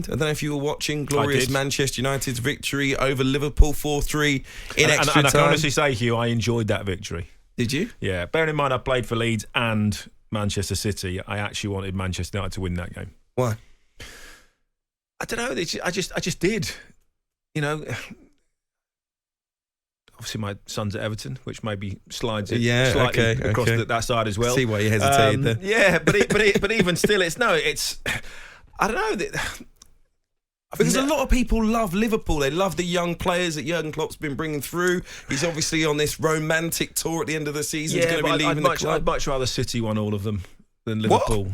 I don't know if you were watching glorious did. Manchester United's victory over Liverpool 4-3 in extra time. And I can honestly say, Hugh, I enjoyed that victory. Did you? Yeah. Bearing in mind I played for Leeds and Manchester City, I actually wanted Manchester United to win that game. Why? I don't know. I just did. You know, obviously my son's at Everton, which maybe slides it slightly across that side as well. See why you hesitated there. Yeah, but even still, it's I don't know. Because a lot of people love Liverpool. They love the young players that Jurgen Klopp's been bringing through. He's obviously on this romantic tour at the end of the season. He's going to be leaving the club. I'd much rather City won all of them than Liverpool. What?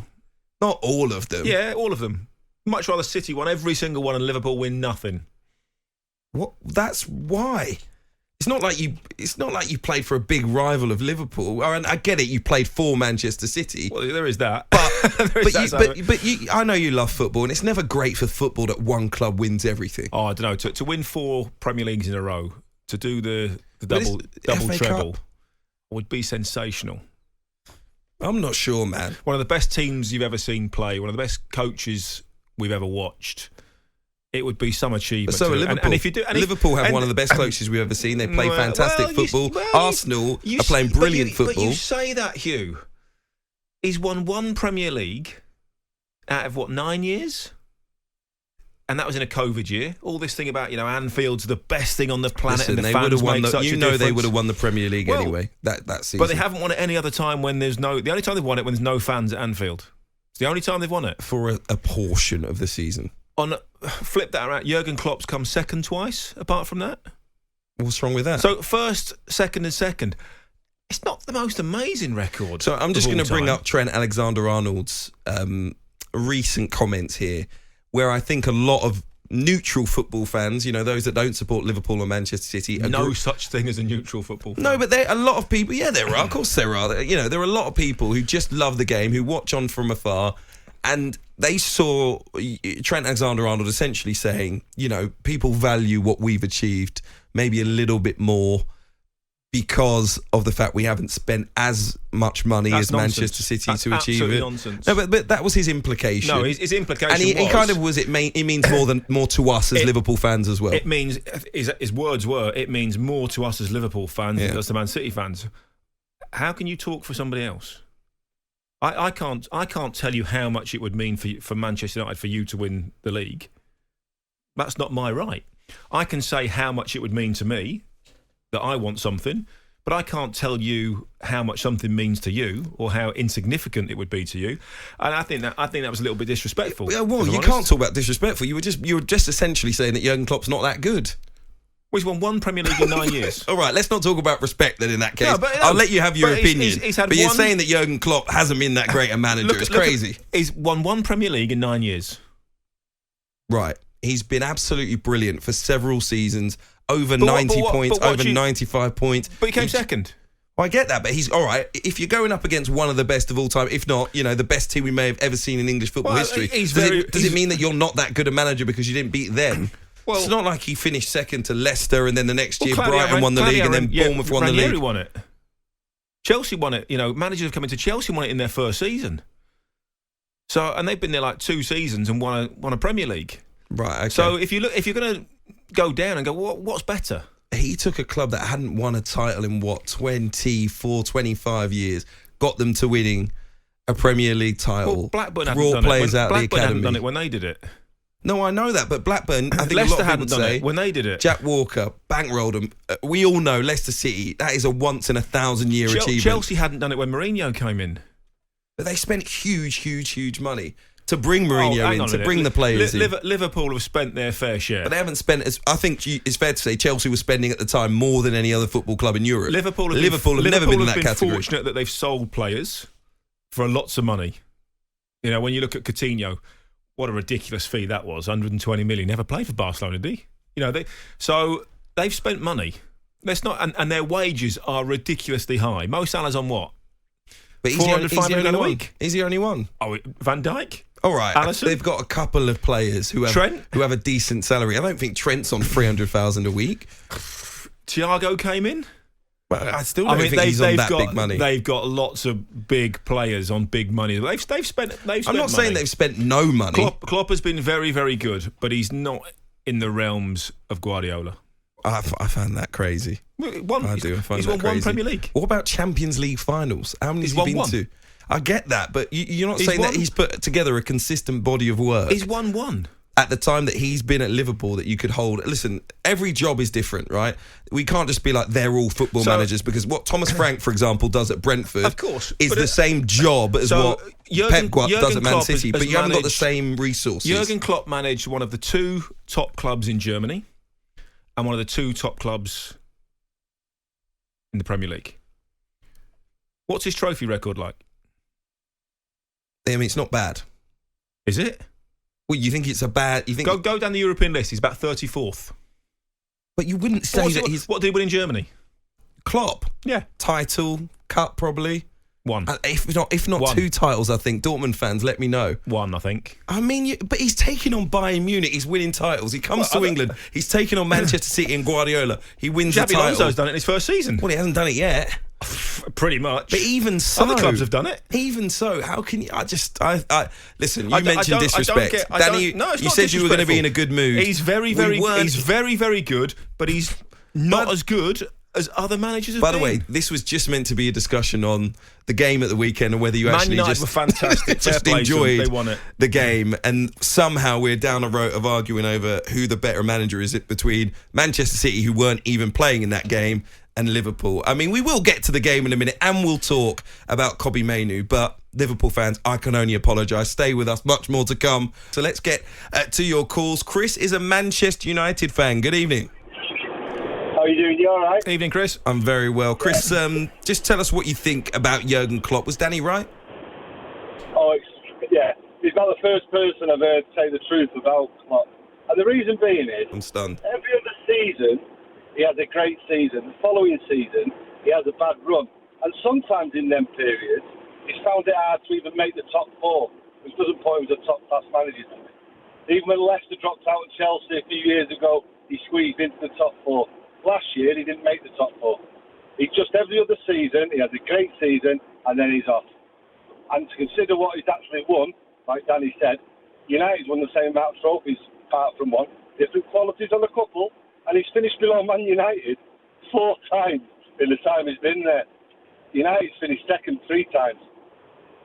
Not all of them. Yeah, all of them. Much rather City won every single one and Liverpool win nothing. What? That's why. It's not like you played for a big rival of Liverpool. And I get it. You played for Manchester City. Well, there is that. But I know you love football, and it's never great for football that one club wins everything. Oh, I don't know. To win 4 Premier Leagues in a row, to do the double treble, would be sensational. I'm not sure, man. One of the best teams you've ever seen play, one of the best coaches we've ever watched. It would be some achievement. But so are Liverpool. And if you do, Liverpool have one of the best coaches we've ever seen. They play fantastic football. Arsenal are playing brilliant football. But you say that, Hugh. He's won 1 Premier League out of, 9 years? And that was in a COVID year. All this thing about, Anfield's the best thing on the planet. Listen, and the fans make such a difference. They would have won the Premier League anyway, that season. But they haven't won it any other time when there's no... The only time they've won it when there's no fans at Anfield. It's the only time they've won it. For a portion of the season. Flip that around. Jurgen Klopp's come second twice, apart from that. What's wrong with that? So first, second and second. It's not the most amazing record. So I'm just going to bring up Trent Alexander-Arnold's recent comments here, where I think a lot of neutral football fans, those that don't support Liverpool or Manchester City... No such thing as a neutral football fan. No, but a lot of people... Yeah, there are. Of course there are. There are a lot of people who just love the game, who watch on from afar, and they saw Trent Alexander-Arnold essentially saying, people value what we've achieved maybe a little bit more because of the fact we haven't spent as much money as Manchester City to achieve it. Nonsense. No, but that was his implication. No, his implication and he kind of was. It means more to us as Liverpool fans as well. It means his words were. It means more to us as Liverpool fans than us, the Man City fans. How can you talk for somebody else? I can't tell you how much it would mean for Manchester United for you to win the league. That's not my right. I can say how much it would mean to me that I want something, but I can't tell you how much something means to you or how insignificant it would be to you. And I think that was a little bit disrespectful. Well, you can't talk about disrespectful. You were just essentially saying that Jurgen Klopp's not that good. Well, he's won 1 Premier League in 9 years. All right, let's not talk about respect then in that case. I'll let you have your opinion. You're saying that Jurgen Klopp hasn't been that great a manager. It's crazy. He's won 1 Premier League in 9 years. Right. He's been absolutely brilliant for several seasons. Over 90 points, over 95 points. But he came second. I get that, but he's all right. If you're going up against one of the best of all time, if not, the best team we may have ever seen in English football history, does it mean that you're not that good a manager because you didn't beat them? Well, it's not like he finished second to Leicester and then the next year Brighton won the league and then Bournemouth won the league. Ranieri won it. Chelsea won it. Managers have come into Chelsea and won it in their first season. And they've been there like 2 seasons and won a Premier League. Right. Okay. So if you're going to go down and go, what's better? He took a club that hadn't won a title in 25 years, got them to winning a Premier League title. Well, Blackburn brought players out of the academy. Hadn't done it when they did it. No, I know that, but Blackburn, I think Leicester a lot of people say, when they did it. Jack Walker bankrolled them. We all know Leicester City, that is a once in 1,000-year achievement. Chelsea hadn't done it when Mourinho came in. But they spent huge money to bring Mourinho in, to bring the players in. Liverpool have spent their fair share. But they haven't spent, I think it's fair to say, Chelsea was spending at the time more than any other football club in Europe. Liverpool have never been in that category. Fortunate that they've sold players for lots of money. When you look at Coutinho, what a ridiculous fee that was, 120 million. Never played for Barcelona, did he? So they've spent money. Let's not, and their wages are ridiculously high. Mo Salah's on what? But he's the only one. He's the only one. Oh, Van Dijk? All right, Alisson? They've got a couple of players who have a decent salary. I don't think Trent's on 300,000 a week. Thiago came in. But I still don't think he's on that big money. They've got lots of big players on big money. They've spent I'm not saying they've spent no money. Klopp has been very, very good, but he's not in the realms of Guardiola. I find that crazy. He's won one Premier League. What about Champions League finals? How many has he been to? I get that, but you're not saying that he's put together a consistent body of work. He's won one. At the time that he's been at Liverpool that you could hold. Listen, every job is different, right? We can't just be like, they're all football managers, because what Thomas Frank, for example, does at Brentford of course, is the same job as what Pep does at Man City, but you haven't got the same resources. Jurgen Klopp managed one of the 2 top clubs in Germany and one of the 2 top clubs in the Premier League. What's his trophy record like? I mean, it's not bad. Is it? Well, you think it's a bad... You think go down the European list. He's about 34th. But you wouldn't say that he's... What did he win in Germany? Klopp. Yeah. Title, cup probably. 1. If not 1. 2 titles, I think. Dortmund fans, let me know. 1, I think. I mean, but he's taking on Bayern Munich. He's winning titles. He comes to England. He's taking on Manchester City and Guardiola. He wins the title. Xabi Alonso's done it in his first season. Well, he hasn't done it yet. Pretty much. But even so... Other clubs have done it. Even so, how can you... Listen, you mentioned disrespect. Danny, you said you were going to be in a good mood. He's very, very good, but he's not as good as other managers have been. By the way, this was just meant to be a discussion on the game at the weekend and whether you Man United were fantastic. just enjoyed they won it. The game, and somehow we're down a road of arguing over who the better manager is between Manchester City, who weren't even playing in that game, and Liverpool. I mean, we will get to the game in a minute and we'll talk about Kobbie Mainoo, but Liverpool fans, I can only apologise. Stay with us, much more to come. So let's get to your calls. Chris is a Manchester United fan. Good evening. How are you doing? You all right? Evening, Chris. I'm very well. Chris, just tell us what you think about Jurgen Klopp. Was Danny right? Oh, yeah. He's not the first person I've heard say the truth about Klopp. And the reason being is... I'm stunned. Every other season, he has a great season. The following season, he has a bad run. And sometimes in them periods, he's found it hard to even make the top 4, which doesn't put him as a top-class manager. Even when Leicester dropped out at Chelsea a few years ago, he squeezed into the top 4. Last year, he didn't make the top 4. He's just every other season, he has a great season, and then he's off. And to consider what he's actually won, like Danny said, United's won the same amount of trophies, apart from one. Different qualities on a couple, and he's finished below Man United 4 times in the time he's been there. United's finished second 3 times.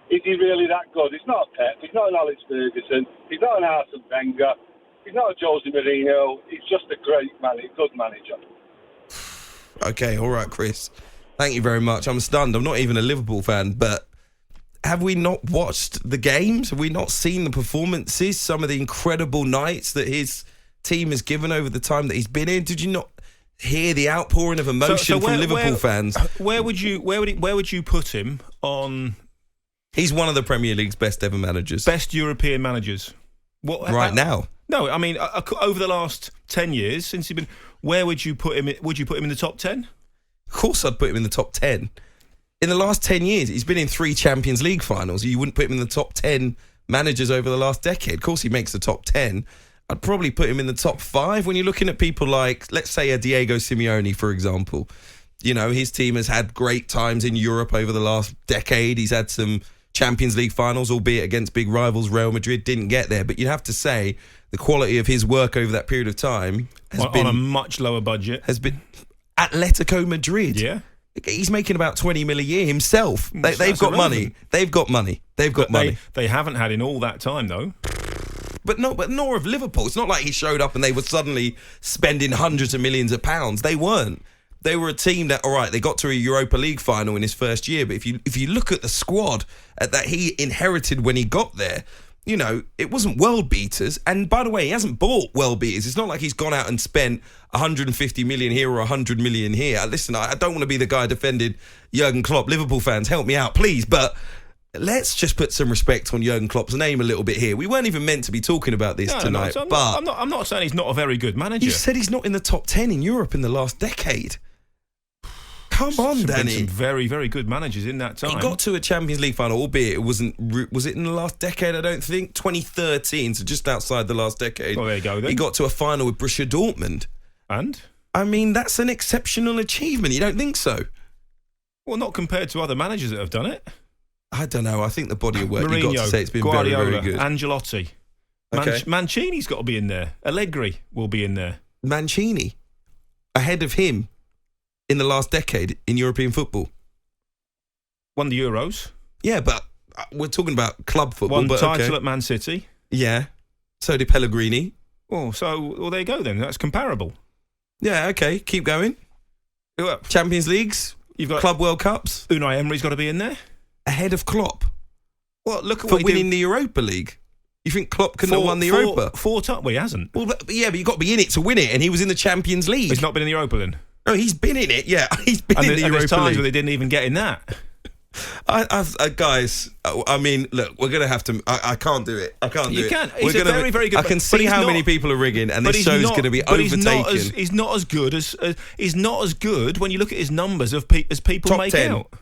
Is he really that good? He's not a Pep, he's not an Alex Ferguson, he's not an Arsene Wenger, he's not a Jose Mourinho, he's just a great manager, good manager. Okay, all right, Chris. Thank you very much. I'm stunned. I'm not even a Liverpool fan, but have we not watched the games? Have we not seen the performances? Some of the incredible nights that his team has given over the time that he's been in? Did you not hear the outpouring of emotion from Liverpool fans? Where would you put him on? He's one of the Premier League's best ever managers. Best European managers. Now? No, I mean over the last 10 years since he's been. Where would you put him? Would you put him in the top 10? Of course, I'd put him in the top 10. In the last 10 years, he's been in 3 Champions League finals. You wouldn't put him in the top 10 managers over the last decade. Of course, he makes the top 10. I'd probably put him in the top 5 when you're looking at people like, let's say, a Diego Simeone, for example. You know, his team has had great times in Europe over the last decade. He's had some Champions League finals, albeit against big rivals. Real Madrid didn't get there. But you'd have to say the quality of his work over that period of time has been... On a much lower budget. Has been Atletico Madrid. Yeah. He's making about 20 mil a year himself. They've got money. They've got money. They haven't had in all that time, though. But nor of Liverpool. It's not like he showed up and they were suddenly spending hundreds of millions of pounds. They weren't. They were a team that, all right, they got to a Europa League final in his first year. But if you look at the squad that he inherited when he got there, you know, it wasn't world beaters. And by the way, he hasn't bought world beaters. It's not like he's gone out and spent 150 million here or 100 million here. Listen, I don't want to be the guy defending Jurgen Klopp. Liverpool fans, help me out, please. But let's just put some respect on Jurgen Klopp's name a little bit here. We weren't even meant to be talking about this tonight. No, I'm not saying he's not a very good manager. You said he's not in the top 10 in Europe in the last decade. Come on, Danny. Some very, very good managers in that time. He got to a Champions League final, albeit it wasn't. Was it in the last decade? I don't think 2013, so just outside the last decade. Well, there you go. Then he got to a final with Borussia Dortmund, and I mean, that's an exceptional achievement. You don't think so? Well, not compared to other managers that have done it. I don't know. I think the body of work, Mourinho, you've got to say it's been Guardiola, very, very good. Ancelotti. Okay. Mancini's got to be in there. Allegri will be in there. Mancini, ahead of him in the last decade in European football. Won the Euros. Yeah, but we're talking about club football. Won but title at Man City. Yeah. So did Pellegrini. Oh, well, there you go then. That's comparable. Yeah, okay. Keep going. Who up? Champions Leagues. You've got Club World Cups. Unai Emery's got to be in there. Ahead of Klopp. Well, look at for what winning the Europa League. You think Klopp couldn't have won the Europa? Well, he hasn't. Well, but you've got to be in it to win it, and he was in the Champions League. He's not been in the Europa then? No, he's been in it, yeah. He's been in the Europa there's times League. where they didn't even get in that. Guys, I mean, look, we're going to have to... I can't do it. I can't do it. You can. He's a very, very good... I can see how many people are rigging, and this show's going to be overtaken. He's not as good as... he's not as good when you look at his numbers as people make out.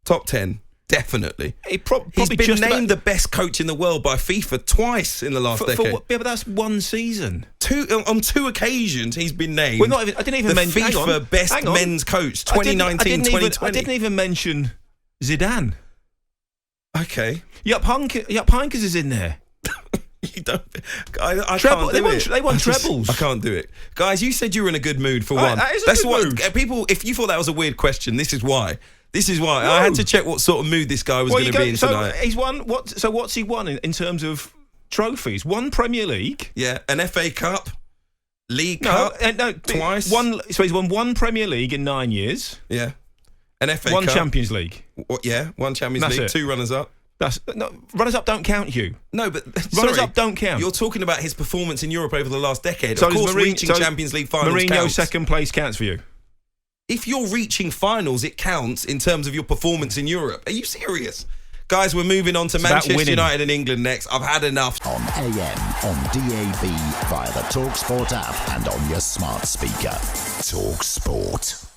Top 10. Definitely. He's been named the best coach in the world by FIFA twice in the last decade. Yeah, but that's one season. On two occasions, he's been named I didn't even mention FIFA best men's coach, 2019-2020. I didn't even mention Zidane. Okay. Jupp Heynckes is in there. You don't. I can't do it. They won trebles. I can't do it, guys. You said you were in a good mood for one. That is a good mood. People. If you thought that was a weird question, this is why. No. I had to check what sort of mood this guy was going to be in tonight. He's won what? So what's he won in terms of trophies? One Premier League. Yeah, an FA Cup, League Cup, twice. So he's won one Premier League in 9 years. Yeah, an FA Cup, one Champions League. One Champions League, 2 runners-up. Runners-up don't count, Hugh. No, but runners-up don't count. You're talking about his performance in Europe over the last decade. So of course, reaching Champions League finals Mourinho's counts. second place counts for you. If you're reaching finals, it counts in terms of your performance in Europe. Are you serious? Guys, we're moving on to Manchester United and England next. I've had enough. On AM, on DAB, via the talkSPORT app and on your smart speaker. talkSPORT.